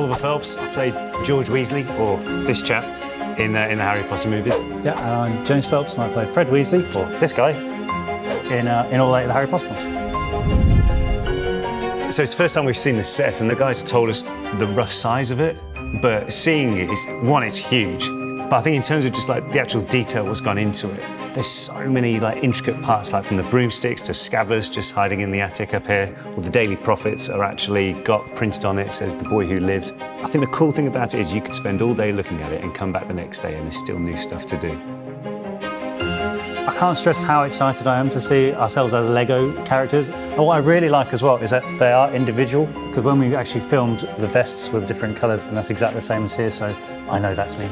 Oliver Phelps. I played George Weasley, or this chap, in the Harry Potter movies. Yeah, and I'm James Phelps, and I played Fred Weasley, or this guy, in all 8 of the Harry Potter films. So it's the first time we've seen the set, and the guys told us the rough size of it, but seeing it, it's huge. But I think in terms of just like the actual detail what's gone into it, there's so many like intricate parts, like from the broomsticks to Scabbers just hiding in the attic up here, or the Daily Prophets are actually got printed on it, says the boy who lived. I think the cool thing about it is you could spend all day looking at it and come back the next day and there's still new stuff to do. I can't stress how excited I am to see ourselves as Lego characters. And what I really like as well is that they are individual, because when we actually filmed, the vests were different colours, and that's exactly the same as here, so I know that's me.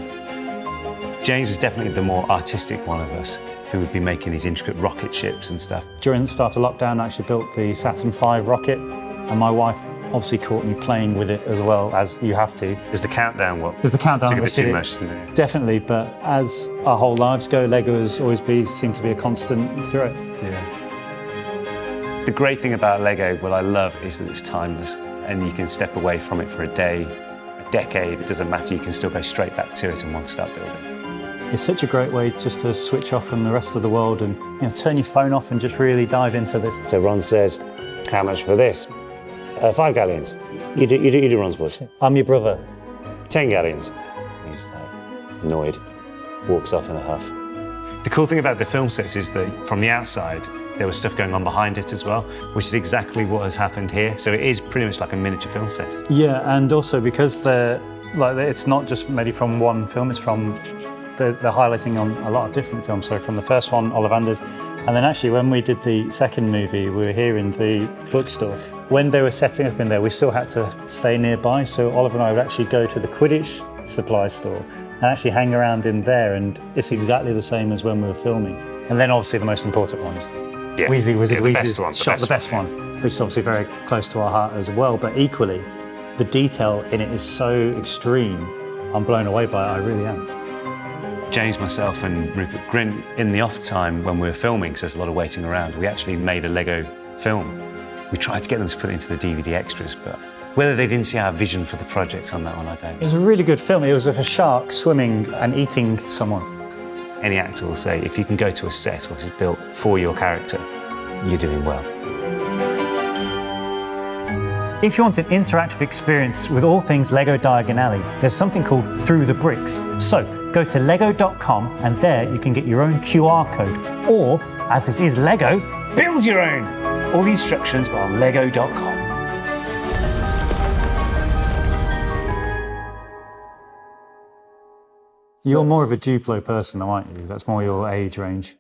James was definitely the more artistic one of us, who would be making these intricate rocket ships and stuff. During the start of lockdown, I actually built the Saturn V rocket, and my wife obviously caught me playing with it as well, as you have to. There's the countdown, There's the countdown. Took a bit too much, didn't it? Definitely, but as our whole lives go, Lego has always seemed to be a constant through it. Yeah. The great thing about Lego, what I love, is that it's timeless, and you can step away from it for a day, a decade, it doesn't matter, you can still go straight back to it and want to start building. It's such a great way just to switch off from the rest of the world and turn your phone off and just really dive into this. So Ron says, how much for this? 5 galleons. You do Ron's voice. I'm your brother. 10 galleons. He's annoyed, walks off in a huff. The cool thing about the film sets is that from the outside, there was stuff going on behind it as well, which is exactly what has happened here. So it is pretty much like a miniature film set. Yeah, and also because it's not just made from one film, it's from they're highlighting on a lot of different films. So from the first one, Ollivanders, and then actually when we did the second movie, we were here in the bookstore. When they were setting up in there, we still had to stay nearby. So Oliver and I would actually go to the Quidditch supply store and actually hang around in there, and it's exactly the same as when we were filming. And then obviously the most important one is Weasley, Weasley's shot, the best one, which is obviously very close to our heart as well. But equally, the detail in it is so extreme. I'm blown away by it, I really am. James, myself and Rupert Grint, in the off time when we were filming, because there's a lot of waiting around, we actually made a Lego film. We tried to get them to put it into the DVD extras, but whether they didn't see our vision for the project on that one, I don't know. It was a really good film. It was of a shark swimming and eating someone. Any actor will say, if you can go to a set which is built for your character, you're doing well. If you want an interactive experience with all things Lego Diagon Alley, there's something called Through the Bricks. So go to lego.com and there you can get your own QR code. Or, as this is Lego, build your own! All the instructions are on lego.com. You're more of a Duplo person, though, aren't you? That's more your age range.